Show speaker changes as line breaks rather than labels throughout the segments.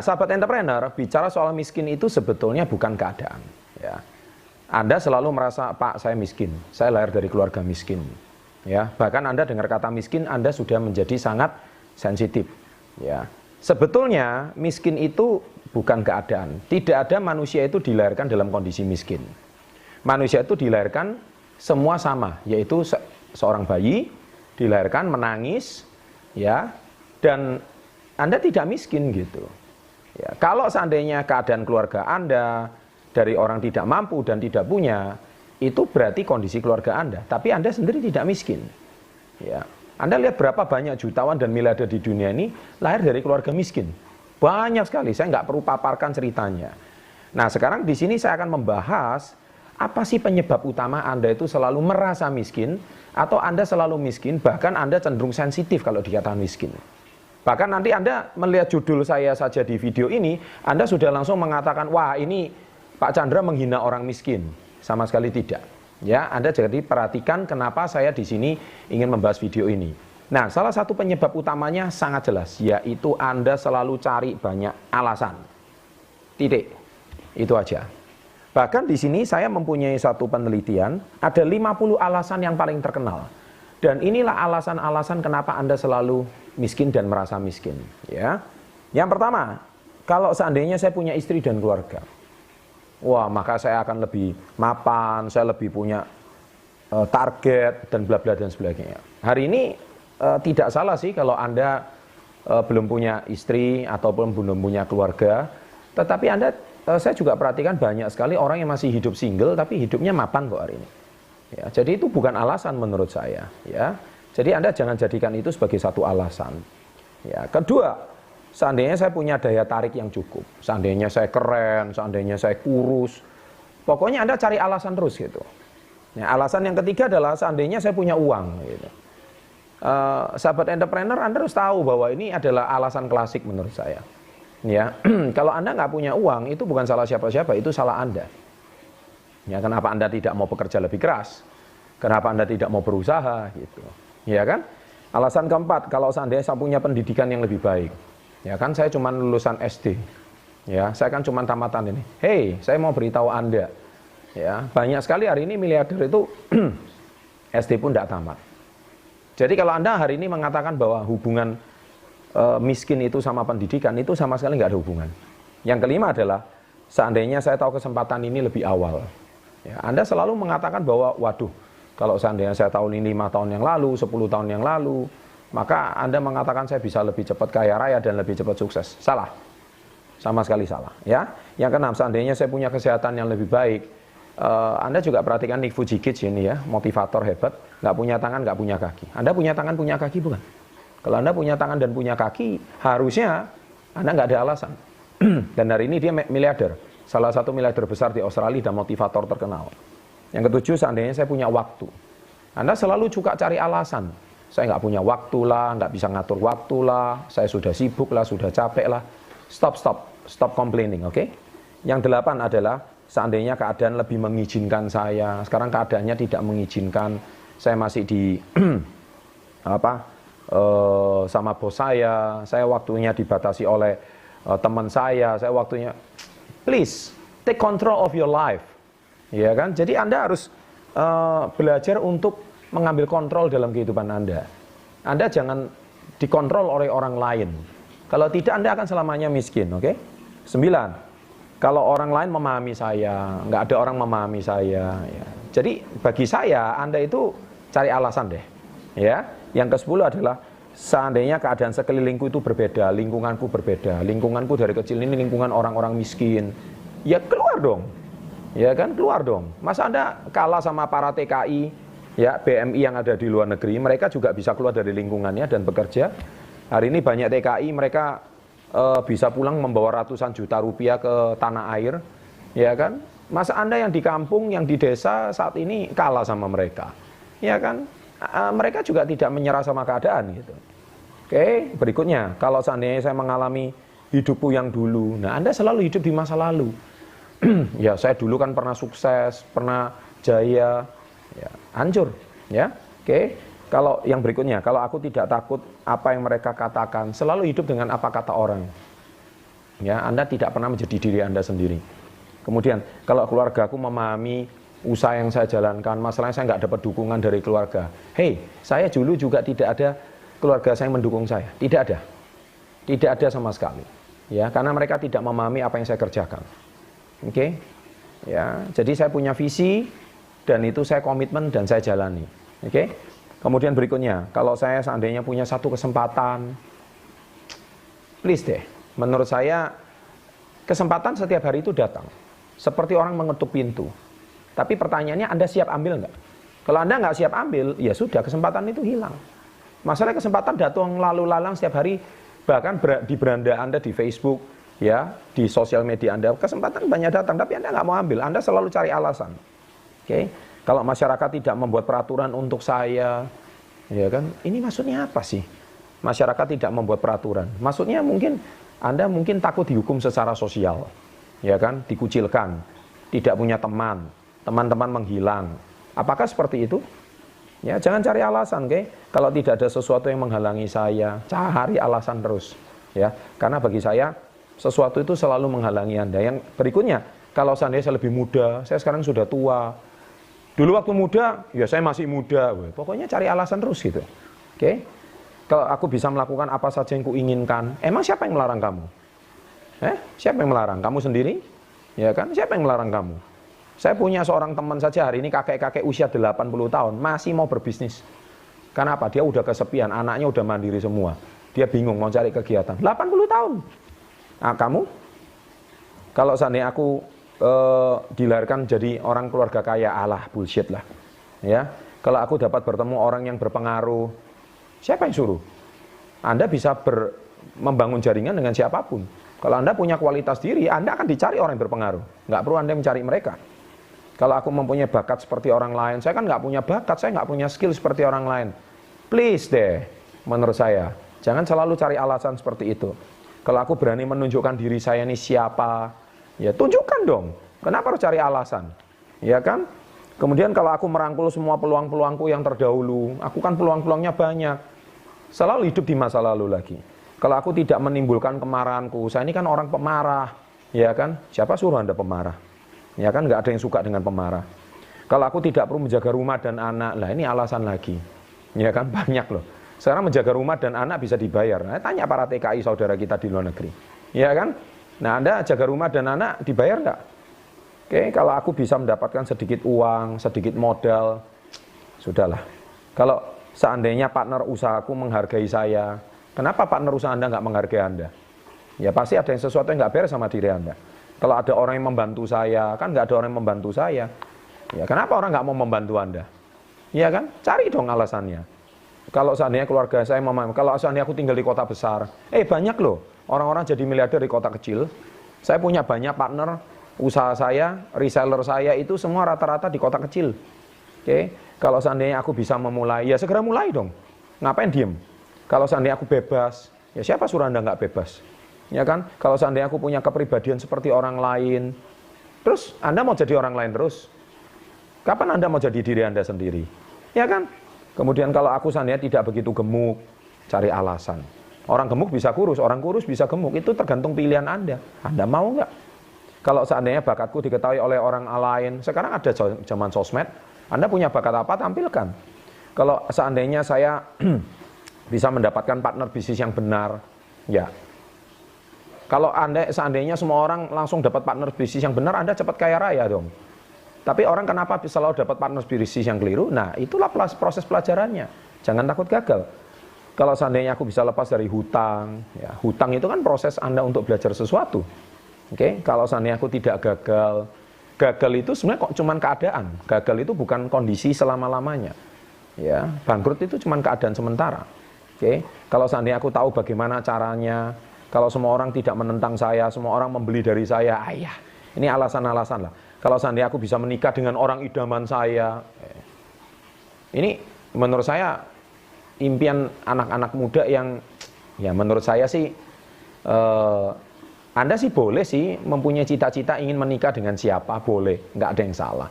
Sahabat entrepreneur, bicara soal miskin itu sebetulnya bukan keadaan. Ya. Anda selalu merasa, Pak, saya miskin, saya lahir dari keluarga miskin. Ya. Bahkan Anda dengar kata miskin, Anda sudah menjadi sangat sensitif. Ya. Sebetulnya miskin itu bukan keadaan. Tidak ada manusia itu dilahirkan dalam kondisi miskin. Manusia itu dilahirkan semua sama, yaitu seorang bayi dilahirkan menangis, ya, dan Anda tidak miskin gitu. Ya, kalau seandainya keadaan keluarga Anda dari orang tidak mampu dan tidak punya, itu berarti kondisi keluarga Anda. Tapi Anda sendiri tidak miskin. Ya, Anda lihat berapa banyak jutawan dan miliarder di dunia ini lahir dari keluarga miskin. Banyak sekali, saya nggak perlu paparkan ceritanya. Nah, sekarang di sini saya akan membahas apa sih penyebab utama Anda itu selalu merasa miskin, atau Anda selalu miskin, bahkan Anda cenderung sensitif kalau dikatakan miskin. Bahkan nanti Anda melihat judul saya saja di video ini, Anda sudah langsung mengatakan, wah ini Pak Chandra menghina orang miskin. Sama sekali tidak. Ya, Anda jadi perhatikan kenapa saya di sini ingin membahas video ini. Nah, salah satu penyebab utamanya sangat jelas, yaitu Anda selalu cari banyak alasan. Titik. Itu aja. Bahkan di sini saya mempunyai satu penelitian, ada 50 alasan yang paling terkenal. Dan inilah alasan-alasan kenapa Anda selalu miskin dan merasa miskin. Ya. Yang pertama, kalau seandainya saya punya istri dan keluarga, wah maka saya akan lebih mapan, saya lebih punya target dan bla bla dan sebagainya. Hari ini tidak salah sih kalau Anda belum punya istri ataupun belum punya keluarga, tetapi saya juga perhatikan banyak sekali orang yang masih hidup single tapi hidupnya mapan kok hari ini. Ya, jadi itu bukan alasan menurut saya. Ya, jadi Anda jangan jadikan itu sebagai satu alasan. Ya, kedua, seandainya saya punya daya tarik yang cukup, seandainya saya keren, seandainya saya kurus, pokoknya Anda cari alasan terus gitu. Ya, alasan yang ketiga adalah seandainya saya punya uang. Gitu. Sahabat entrepreneur, Anda harus tahu bahwa ini adalah alasan klasik menurut saya. Ya, kalau Anda nggak punya uang, itu bukan salah siapa-siapa, itu salah Anda. Ya, kenapa Anda tidak mau bekerja lebih keras? Kenapa Anda tidak mau berusaha gitu? Ya kan? Alasan keempat, kalau seandainya saya punya pendidikan yang lebih baik. Ya kan, saya cuma lulusan SD. Ya, saya kan cuma tamatan ini. Hey, saya mau beritahu Anda. Ya, banyak sekali hari ini miliarder itu SD pun tidak tamat. Jadi kalau Anda hari ini mengatakan bahwa hubungan miskin itu sama pendidikan, itu sama sekali nggak ada hubungan. Yang kelima adalah, seandainya saya tahu kesempatan ini lebih awal. Ya, Anda selalu mengatakan bahwa, waduh, kalau seandainya saya tahu ini 5 tahun yang lalu, 10 tahun yang lalu, maka Anda mengatakan saya bisa lebih cepat kaya raya dan lebih cepat sukses. Salah. Sama sekali salah. Ya. Yang keenam, seandainya saya punya kesehatan yang lebih baik, Anda juga perhatikan Nick Vujicic ini ya, motivator hebat, nggak punya tangan, nggak punya kaki. Anda punya tangan, punya kaki bukan? Kalau Anda punya tangan dan punya kaki, harusnya Anda nggak ada alasan. Dan hari ini dia miliarder. Salah satu miliarder besar di Australia dan motivator terkenal. Yang ketujuh, seandainya saya punya waktu. Anda selalu suka cari alasan. Saya nggak punya waktu lah, nggak bisa ngatur waktu lah, saya sudah sibuk lah, sudah capek lah. Stop complaining, oke? Yang delapan adalah, seandainya keadaan lebih mengizinkan saya. Sekarang keadaannya tidak mengizinkan. Saya masih di sama bos saya waktunya dibatasi oleh teman saya waktunya. Please, take control of your life. Ya kan? Jadi Anda harus belajar untuk mengambil kontrol dalam kehidupan Anda. Anda jangan dikontrol oleh orang lain. Kalau tidak, Anda akan selamanya miskin, oke? 9. Kalau orang lain memahami saya, nggak ada orang memahami saya. Ya. Jadi bagi saya, Anda itu cari alasan deh. Ya. Yang ke-10 adalah, seandainya keadaan sekelilingku itu berbeda, lingkunganku berbeda, lingkunganku dari kecil ini lingkungan orang-orang miskin, ya keluar dong, ya kan, keluar dong. Masa Anda kalah sama para TKI, ya BMI yang ada di luar negeri, mereka juga bisa keluar dari lingkungannya dan bekerja. Hari ini banyak TKI, mereka bisa pulang membawa ratusan juta rupiah ke tanah air, ya kan. Masa Anda yang di kampung, yang di desa saat ini kalah sama mereka, ya kan. Mereka juga tidak menyerah sama keadaan gitu. Oke, berikutnya, kalau seandainya saya mengalami hidupku yang dulu, nah Anda selalu hidup di masa lalu. Ya, saya dulu kan pernah sukses, pernah jaya, ya, hancur, ya. Oke, kalau yang berikutnya, kalau aku tidak takut apa yang mereka katakan, selalu hidup dengan apa kata orang. Ya, Anda tidak pernah menjadi diri Anda sendiri. Kemudian, kalau keluargaku memahami usaha yang saya jalankan, masalahnya saya nggak dapat dukungan dari keluarga. Hei, saya dulu juga tidak ada keluarga saya yang mendukung saya. Tidak ada. Tidak ada sama sekali. Ya, karena mereka tidak memahami apa yang saya kerjakan. Oke? Ya, jadi saya punya visi dan itu saya komitmen dan saya jalani. Oke? Kemudian berikutnya, kalau saya seandainya punya satu kesempatan, please deh, menurut saya kesempatan setiap hari itu datang. Seperti orang mengetuk pintu. Tapi pertanyaannya, Anda siap ambil nggak? Kalau Anda nggak siap ambil, ya sudah, kesempatan itu hilang. Masalah kesempatan datang lalu lalang setiap hari, bahkan di beranda Anda di Facebook, ya, di sosial media Anda, kesempatan banyak datang, tapi Anda nggak mau ambil. Anda selalu cari alasan. Oke? Kalau masyarakat tidak membuat peraturan untuk saya, ya kan, ini maksudnya apa sih? Masyarakat tidak membuat peraturan. Maksudnya mungkin Anda mungkin takut dihukum secara sosial, ya kan, dikucilkan, tidak punya teman, teman-teman menghilang. Apakah seperti itu? Ya, jangan cari alasan, oke? Kalau tidak ada sesuatu yang menghalangi saya, cari alasan terus, ya. Karena bagi saya sesuatu itu selalu menghalangi Anda. Yang berikutnya, kalau seandainya saya lebih muda, saya sekarang sudah tua. Dulu waktu muda, ya saya masih muda. Pokoknya cari alasan terus gitu. Oke? Kalau aku bisa melakukan apa saja yang kuinginkan, emang siapa yang melarang kamu? Siapa yang melarang? Kamu sendiri? Ya kan? Siapa yang melarang kamu? Saya punya seorang teman saja hari ini, kakek-kakek usia 80 tahun, masih mau berbisnis. Kenapa? Dia udah kesepian, anaknya udah mandiri semua. Dia bingung mau cari kegiatan. 80 tahun. Nah, kamu? Kalau seandainya aku dilahirkan jadi orang keluarga kaya, alah, bullshit lah. Ya, kalau aku dapat bertemu orang yang berpengaruh, siapa yang suruh? Anda bisa membangun jaringan dengan siapapun. Kalau Anda punya kualitas diri, Anda akan dicari orang yang berpengaruh. Nggak perlu Anda mencari mereka. Kalau aku mempunyai bakat seperti orang lain, saya kan nggak punya bakat, saya nggak punya skill seperti orang lain. Please deh, menurut saya, jangan selalu cari alasan seperti itu. Kalau aku berani menunjukkan diri saya ini siapa, ya tunjukkan dong. Kenapa harus cari alasan? Ya kan? Kemudian kalau aku merangkul semua peluang-peluangku yang terdahulu, aku kan peluang-peluangnya banyak. Selalu hidup di masa lalu lagi. Kalau aku tidak menimbulkan kemarahanku, saya ini kan orang pemarah. Ya kan? Siapa suruh Anda pemarah? Ya kan, nggak ada yang suka dengan pemarah. Kalau aku tidak perlu menjaga rumah dan anak, lah ini alasan lagi. Ya kan, banyak loh. Sekarang menjaga rumah dan anak bisa dibayar. Nah, tanya para TKI saudara kita di luar negeri. Ya kan? Nah, Anda jaga rumah dan anak dibayar nggak? Oke, kalau aku bisa mendapatkan sedikit uang, sedikit modal, sudahlah. Kalau seandainya partner usahaku menghargai saya, kenapa partner usaha Anda nggak menghargai Anda? Ya pasti ada yang sesuatu yang nggak beres sama diri Anda. Kalau ada orang yang membantu saya, kan nggak ada orang yang membantu saya. Ya, kenapa orang nggak mau membantu Anda? Ya kan? Cari dong alasannya. Kalau seandainya keluarga saya memahami, kalau seandainya aku tinggal di kota besar, banyak loh orang-orang jadi miliarder di kota kecil. Saya punya banyak partner, usaha saya, reseller saya itu semua rata-rata di kota kecil. Oke? Kalau seandainya aku bisa memulai, ya segera mulai dong. Ngapain diem? Kalau seandainya aku bebas, ya siapa suruh Anda nggak bebas? Ya kan? Kalau seandainya aku punya kepribadian seperti orang lain, terus Anda mau jadi orang lain terus? Kapan Anda mau jadi diri Anda sendiri? Ya kan? Kemudian kalau aku seandainya tidak begitu gemuk, cari alasan. Orang gemuk bisa kurus, orang kurus bisa gemuk. Itu tergantung pilihan Anda. Anda mau nggak? Kalau seandainya bakatku diketahui oleh orang lain, sekarang ada zaman sosmed, Anda punya bakat apa, tampilkan. Kalau seandainya saya bisa mendapatkan partner bisnis yang benar, ya. Kalau Anda seandainya semua orang langsung dapat partner bisnis yang benar, Anda cepat kaya raya dong. Tapi orang kenapa selalu dapat partner bisnis yang keliru? Nah, itulah proses pelajarannya. Jangan takut gagal. Kalau seandainya aku bisa lepas dari hutang, ya, hutang itu kan proses Anda untuk belajar sesuatu. Oke, kalau seandainya aku tidak gagal, gagal itu sebenarnya kok cuman keadaan. Gagal itu bukan kondisi selama-lamanya. Ya, bangkrut itu cuman keadaan sementara. Oke, kalau seandainya aku tahu bagaimana caranya, kalau semua orang tidak menentang saya, semua orang membeli dari saya, ayah, ini alasan-alasan lah. Kalau seandainya aku bisa menikah dengan orang idaman saya, ini menurut saya impian anak-anak muda yang, ya menurut saya sih, Anda sih boleh sih mempunyai cita-cita ingin menikah dengan siapa, boleh, nggak ada yang salah.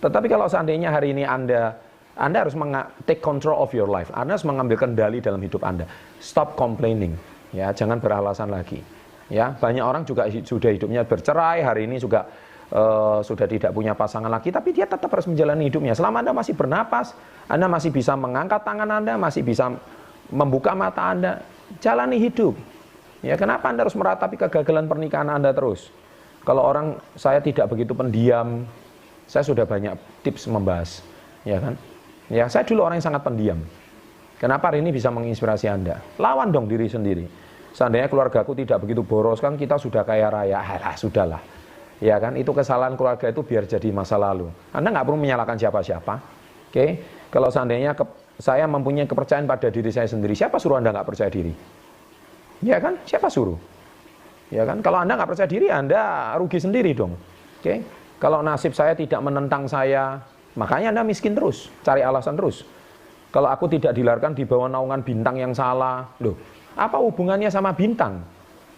Tetapi kalau seandainya hari ini Anda harus take control of your life, Anda harus mengambil kendali dalam hidup Anda. Stop complaining. Ya, jangan beralasan lagi. Ya, banyak orang juga sudah hidupnya bercerai, hari ini juga sudah tidak punya pasangan lagi, tapi dia tetap harus menjalani hidupnya. Selama Anda masih bernapas, Anda masih bisa mengangkat tangan Anda, masih bisa membuka mata Anda, jalani hidup. Ya, kenapa Anda harus meratapi kegagalan pernikahan Anda terus? Kalau orang saya tidak begitu pendiam, saya sudah banyak tips membahas, ya kan? Ya, saya dulu orang yang sangat pendiam. Kenapa hari ini bisa menginspirasi Anda? Lawan dong diri sendiri. Seandainya keluargaku tidak begitu boros, kan kita sudah kaya raya. Sudahlah. Ya kan, itu kesalahan keluarga itu biar jadi masa lalu. Anda nggak perlu menyalahkan siapa-siapa. Oke, kalau seandainya saya mempunyai kepercayaan pada diri saya sendiri, siapa suruh Anda nggak percaya diri? Ya kan, siapa suruh? Ya kan, kalau Anda nggak percaya diri, Anda rugi sendiri dong. Oke, kalau nasib saya tidak menentang saya, makanya Anda miskin terus, cari alasan terus. Kalau aku tidak dilahirkan di bawah naungan bintang yang salah, loh, apa hubungannya sama bintang?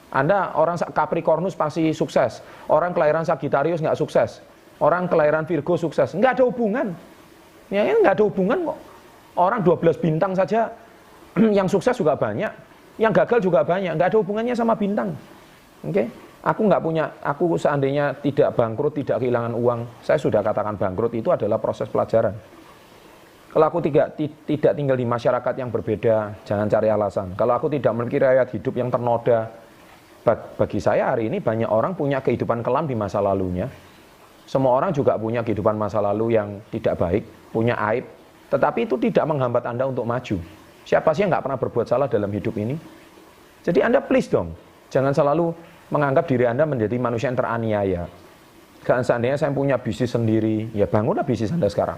Anda orang Capricornus pasti sukses, orang kelahiran Sagittarius nggak sukses, orang kelahiran Virgo sukses, nggak ada hubungan. Ya, nggak ada hubungan kok. Orang 12 bintang saja yang sukses juga banyak, yang gagal juga banyak, nggak ada hubungannya sama bintang. Oke, aku seandainya tidak bangkrut, tidak kehilangan uang, saya sudah katakan bangkrut itu adalah proses pelajaran. Kalau aku tidak tinggal di masyarakat yang berbeda, jangan cari alasan. Kalau aku tidak memiliki riwayat hidup yang ternoda, bagi saya hari ini banyak orang punya kehidupan kelam di masa lalunya. Semua orang juga punya kehidupan masa lalu yang tidak baik, punya aib. Tetapi itu tidak menghambat Anda untuk maju. Siapa sih yang nggak pernah berbuat salah dalam hidup ini? Jadi Anda please dong, jangan selalu menganggap diri Anda menjadi manusia yang teraniaya. Dan seandainya saya punya bisnis sendiri, ya bangunlah bisnis Anda sekarang.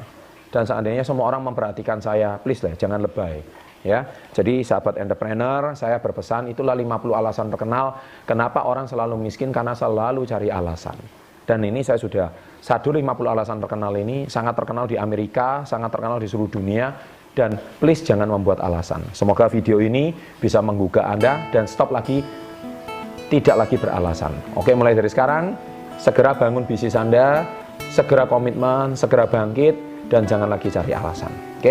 Dan seandainya semua orang memperhatikan saya, please lah, jangan lebay. Ya, jadi sahabat entrepreneur, saya berpesan itulah 50 alasan terkenal kenapa orang selalu miskin, karena selalu cari alasan. Dan ini saya sudah satu 50 alasan terkenal ini sangat terkenal di Amerika, sangat terkenal di seluruh dunia, dan please jangan membuat alasan. Semoga video ini bisa menggugah Anda dan tidak lagi beralasan. Oke, mulai dari sekarang segera bangun bisnis Anda, segera komitmen, segera bangkit, dan jangan lagi cari alasan. Oke.